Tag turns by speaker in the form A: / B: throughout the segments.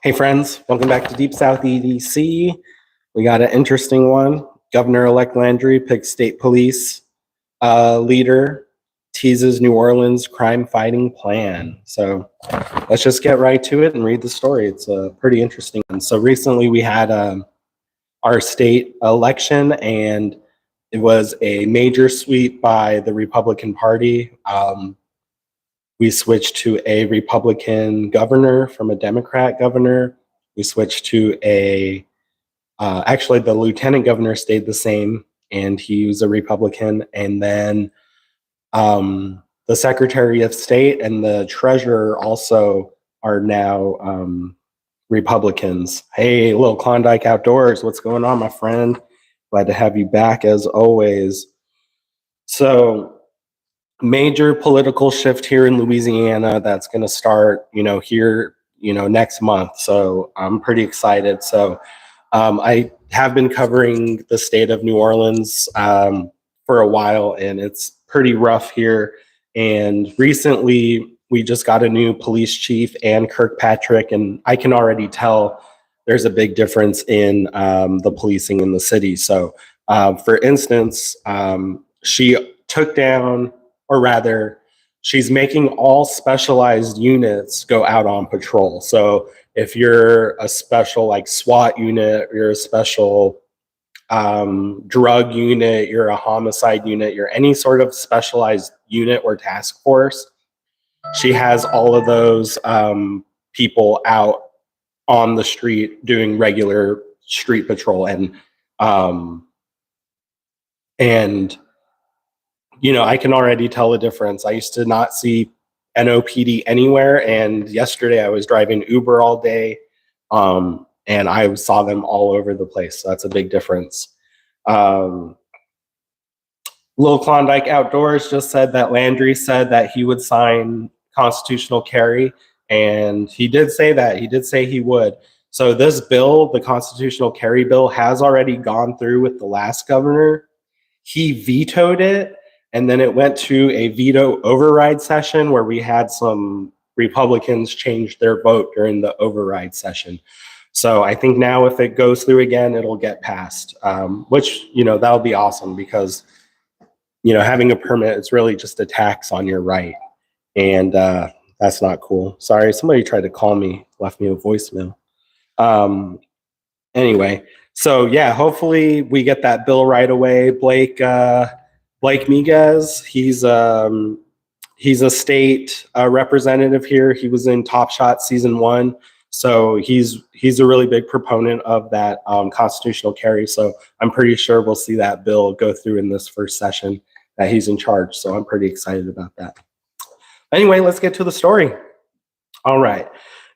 A: Hey friends, welcome back to Deep South EDC. We got an interesting one. Governor-elect Landry picks state police leader, teases New Orleans crime-fighting plan. So let's just get right to it and read the story. It's a pretty interesting one. So recently we had our state election, and it was a major sweep by the Republican Party. We switched to a Republican governor from a Democrat governor. We switched to actually the lieutenant governor stayed the same, and he was a Republican. And then the Secretary of State and the Treasurer also are now Republicans. Hey, little Klondike Outdoors, what's going on, my friend? Glad to have you back as always. So, major political shift here in Louisiana that's going to start, here, next month. So I'm pretty excited. So I have been covering the state of New Orleans for a while, and it's pretty rough here. And recently, we just got a new police chief, Ann Kirkpatrick, and I can already tell there's a big difference in the policing in the city. So, for instance, she took down, or rather, she's making all specialized units go out on patrol. So if you're a special like SWAT unit, you're a special drug unit, you're a homicide unit, you're any sort of specialized unit or task force, she has all of those people out on the street doing regular street patrol. And I can already tell the difference. I used to not see NOPD anywhere, and yesterday I was driving Uber all day, and I saw them all over the place. So that's a big difference. Little Klondike Outdoors just said that Landry said that he would sign constitutional carry, and he did say that. He did say he would. So this bill, the constitutional carry bill, has already gone through with the last governor. He vetoed it. And then it went to a veto override session where we had some Republicans change their vote during the override session. So I think now if it goes through again, it'll get passed, which, that'll be awesome because, having a permit is really just a tax on your right. And that's not cool. Sorry, somebody tried to call me, left me a voicemail. Anyway, so yeah, hopefully we get that bill right away. Blake Miguez, he's a state representative here. He was in Top Shot season 1, so he's a really big proponent of that constitutional carry. So I'm pretty sure we'll see that bill go through in this first session that he's in charge. So I'm pretty excited about that. Anyway, let's get to the story. All right.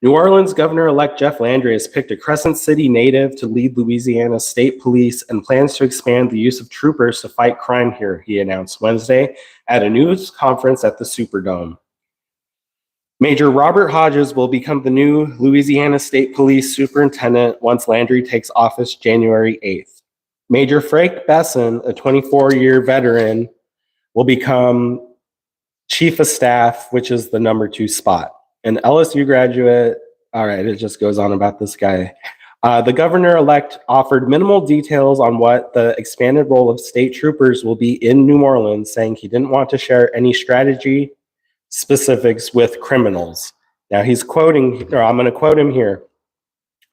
A: New Orleans Governor-elect Jeff Landry has picked a Crescent City native to lead Louisiana State Police and plans to expand the use of troopers to fight crime here, he announced Wednesday at a news conference at the Superdome. Major Robert Hodges will become the new Louisiana State Police Superintendent once Landry takes office January 8th. Major Frank Besson, a 24-year veteran, will become Chief of Staff, which is the number 2 spot. An LSU graduate, all right, it just goes on about this guy. The governor-elect offered minimal details on what the expanded role of state troopers will be in New Orleans, saying he didn't want to share any strategy specifics with criminals. Now he's quoting, or I'm going to quote him here.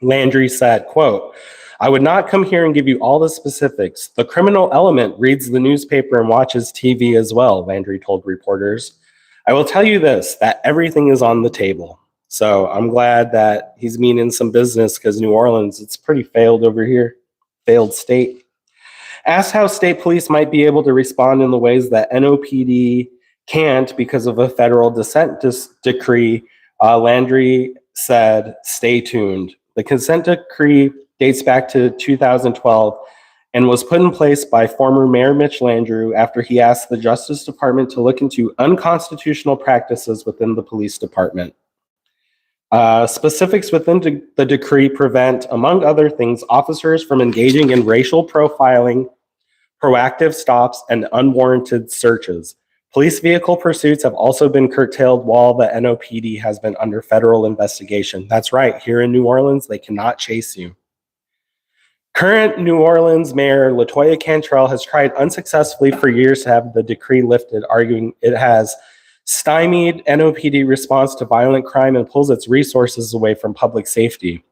A: Landry said, quote, "I would not come here and give you all the specifics. The criminal element reads the newspaper and watches TV as well," Landry told reporters. "I will tell you this, that everything is on the table." So I'm glad that he's meaning some business because New Orleans, it's pretty failed over here, failed state. Asked how state police might be able to respond in the ways that NOPD can't because of a federal consent decree, Landry said, "Stay tuned." The consent decree dates back to 2012 and was put in place by former Mayor Mitch Landrieu after he asked the Justice Department to look into unconstitutional practices within the police department. Specifics within the decree prevent, among other things, officers from engaging in racial profiling, proactive stops, and unwarranted searches. Police vehicle pursuits have also been curtailed while the NOPD has been under federal investigation. That's right, here in New Orleans, they cannot chase you. Current New Orleans Mayor LaToya Cantrell has tried unsuccessfully for years to have the decree lifted, arguing it has stymied NOPD response to violent crime and pulls its resources away from public safety.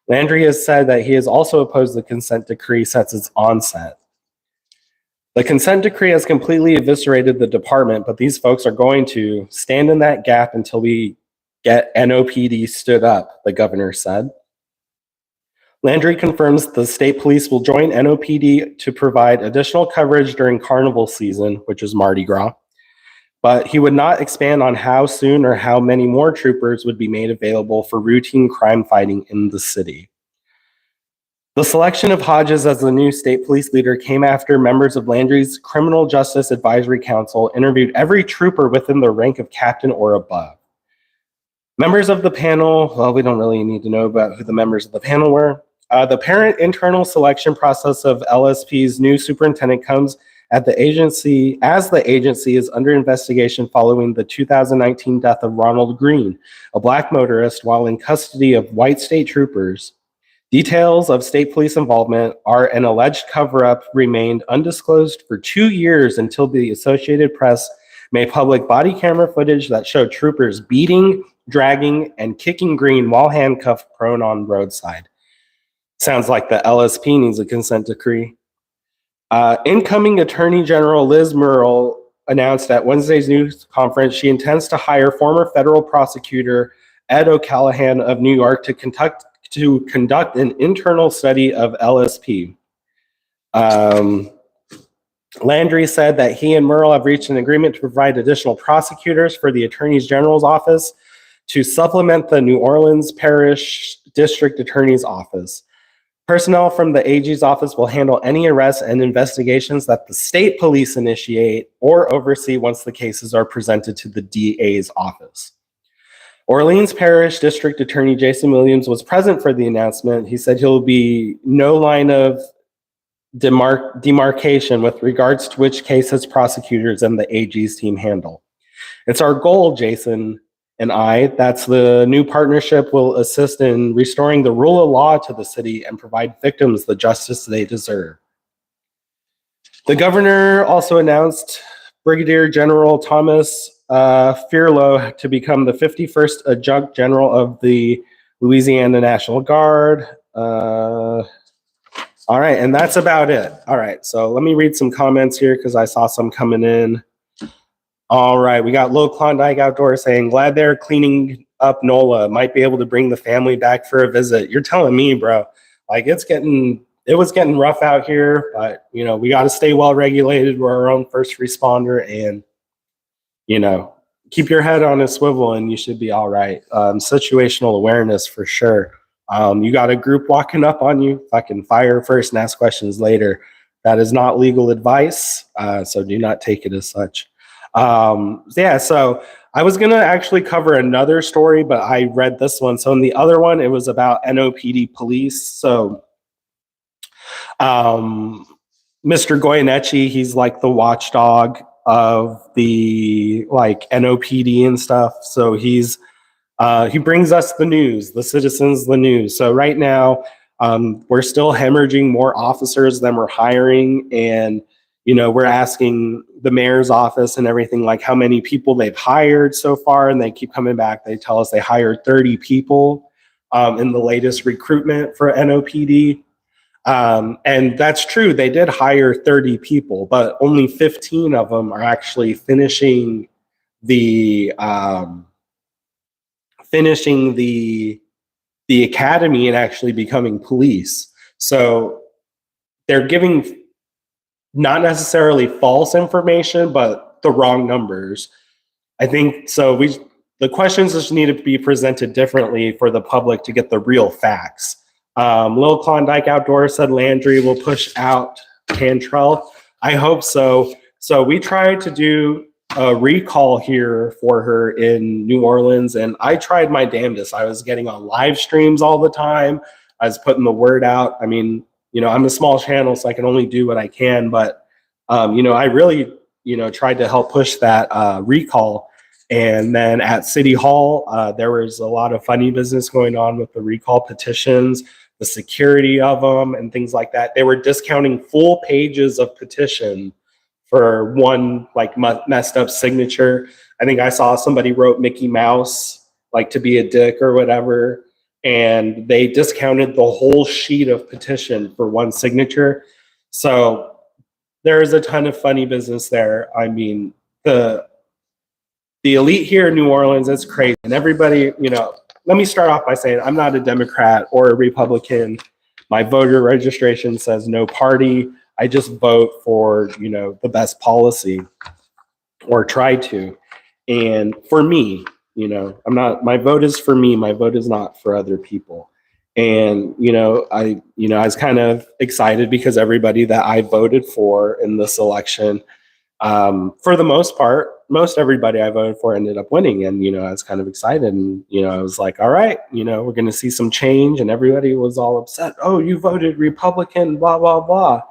A: Landry has said that he has also opposed the consent decree since its onset. The consent decree has completely eviscerated the department, but these folks are going to stand in that gap until we get NOPD stood up, the governor said. Landry confirms the state police will join NOPD to provide additional coverage during carnival season, which is Mardi Gras, but he would not expand on how soon or how many more troopers would be made available for routine crime fighting in the city. The selection of Hodges as the new state police leader came after members of Landry's Criminal Justice Advisory Council interviewed every trooper within the rank of captain or above. Members of the panel, well, we don't really need to know about who the members of the panel were. The parent internal selection process of LSP's new superintendent comes at the agency as the agency is under investigation following the 2019 death of Ronald Green, a black motorist, while in custody of white state troopers. Details of state police involvement are an alleged cover-up remained undisclosed for 2 years until the Associated Press made public body camera footage that showed troopers beating, dragging, and kicking Green while handcuffed prone on roadside. Sounds like the LSP needs a consent decree. Incoming Attorney General Liz Murrill announced at Wednesday's news conference she intends to hire former federal prosecutor Ed O'Callahan of New York to conduct an internal study of LSP. Landry said that he and Murrill have reached an agreement to provide additional prosecutors for the Attorney General's office to supplement the New Orleans Parish District Attorney's office. Personnel from the AG's office will handle any arrests and investigations that the state police initiate or oversee once the cases are presented to the DA's office. Orleans Parish District Attorney Jason Williams was present for the announcement. He said he'll be no line of demarcation with regards to which cases prosecutors and the AG's team handle. It's our goal, Jason and I, that's the new partnership will assist in restoring the rule of law to the city and provide victims the justice they deserve. The governor also announced Brigadier General Thomas Fierlo to become the 51st Adjunct General of the Louisiana National Guard. All right, and that's about it. All right, so let me read some comments here because I saw some coming in. All right, we got Low Klondike Outdoor saying, glad they're cleaning up NOLA. Might be able to bring the family back for a visit. You're telling me, bro. Like, it was getting rough out here, but, you know, we got to stay well regulated. We're our own first responder and, you know, keep your head on a swivel and you should be all right. Situational awareness for sure. You got a group walking up on you, fucking fire first and ask questions later. That is not legal advice, so do not take it as such. So I was going to actually cover another story, but I read this one. So in the other one, it was about NOPD police. So Mr. Goyeneche, he's like the watchdog of the like NOPD and stuff. So he brings us the news, the citizens the news. So right now, we're still hemorrhaging more officers than we're hiring, and you know, we're asking the mayor's office and everything, like how many people they've hired so far, and they keep coming back. They tell us they hired 30 people in the latest recruitment for NOPD. And that's true. They did hire 30 people, but only 15 of them are actually finishing the academy and actually becoming police. So they're giving not necessarily false information, but the wrong numbers. I think so. The questions just need to be presented differently for the public to get the real facts. Lil Klondike Outdoor said Landry will push out Cantrell. I hope so. So we tried to do a recall here for her in New Orleans, and I tried my damnedest. I was getting on live streams all the time. I was putting the word out. I mean, you know, I'm a small channel, so I can only do what I can. But, you know, I really, tried to help push that recall. And then at City Hall, there was a lot of funny business going on with the recall petitions, the security of them, and things like that. They were discounting full pages of petition for one like messed up signature. I think I saw somebody wrote Mickey Mouse like to be a dick or whatever, and they discounted the whole sheet of petition for one signature. So there's a ton of funny business there. I mean, the elite here in New Orleans, it's crazy. And everybody, let me start off by saying I'm not a Democrat or a Republican. My voter registration says no party. I just vote for, the best policy, or try to. And for me, my vote is for me. My vote is not for other people. And, I was kind of excited because everybody that I voted for in this election, for the most part, most everybody I voted for ended up winning. And, I was kind of excited, and, I was like, all right, we're going to see some change. And everybody was all upset. Oh, you voted Republican, blah, blah, blah.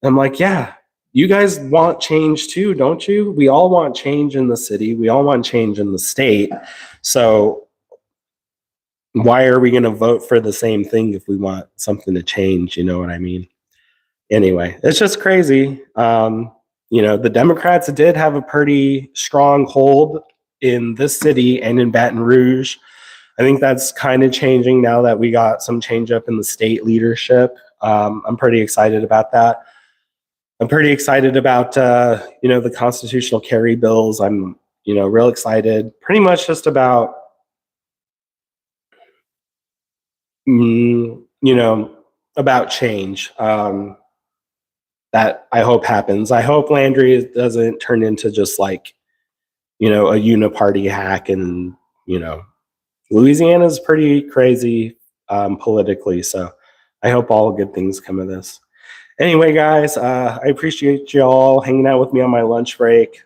A: I'm like, yeah, you guys want change too, don't you? We all want change in the city. We all want change in the state. So why are we going to vote for the same thing if we want something to change? You know what I mean? Anyway, it's just crazy. The Democrats did have a pretty strong hold in this city and in Baton Rouge. I think that's kind of changing now that we got some change up in the state leadership. I'm pretty excited about that. I'm pretty excited about, the constitutional carry bills. I'm, real excited. Pretty much just about, about change. That I hope happens. I hope Landry doesn't turn into just like, a uniparty hack. And, Louisiana's pretty crazy politically. So I hope all good things come of this. Anyway, guys, I appreciate you all hanging out with me on my lunch break.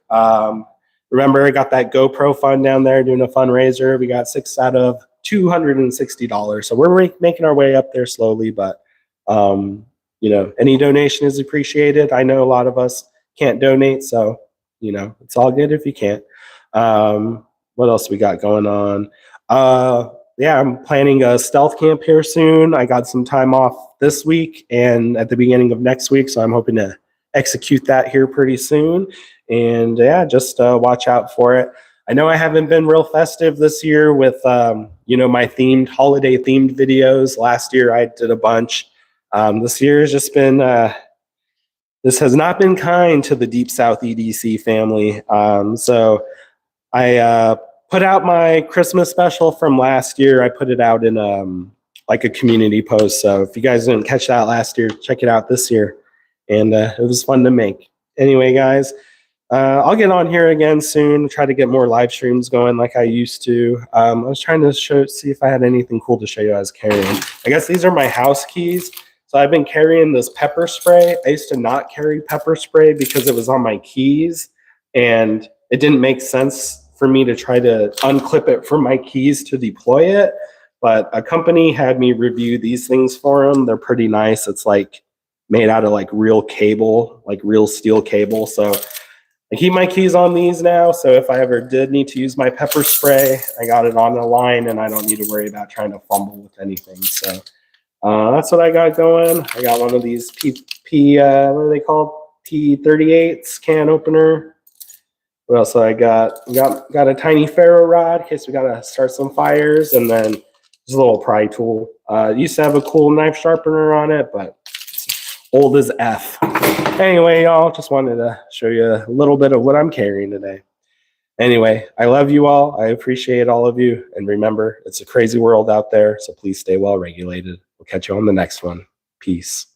A: Remember, I got that GoPro fund down there doing a fundraiser. We got 6 out of $260. So we're making our way up there slowly, but any donation is appreciated. I know a lot of us can't donate, so it's all good if you can't. What else we got going on? I'm planning a stealth camp here soon. I got some time off this week and at the beginning of next week, so I'm hoping to execute that here pretty soon. And just watch out for it. I know I haven't been real festive this year with my holiday themed videos. Last year I did a bunch. This year has just been this has not been kind to the Deep South EDC family. So I put out my Christmas special from last year. I put it out in a community post. So if you guys didn't catch that last year, check it out this year. And it was fun to make. Anyway, guys, I'll get on here again soon. Try to get more live streams going like I used to. I was trying to see if I had anything cool to show you I was carrying. I guess these are my house keys. So I've been carrying this pepper spray. I used to not carry pepper spray because it was on my keys, and it didn't make sense for me to try to unclip it from my keys to deploy it. But a company had me review these things for them. They're pretty nice. It's like made out of like real cable, like real steel cable. So I keep my keys on these now. So if I ever did need to use my pepper spray, I got it on the line and I don't need to worry about trying to fumble with anything. So that's what I got going. I got one of these what are they called? P38s can opener. What else I got? Got a tiny ferro rod in case we gotta start some fires, and then just a little pry tool. Used to have a cool knife sharpener on it, but it's old as F. Anyway, y'all, just wanted to show you a little bit of what I'm carrying today. Anyway, I love you all. I appreciate all of you. And remember, it's a crazy world out there, so please stay well regulated. We'll catch you on the next one. Peace.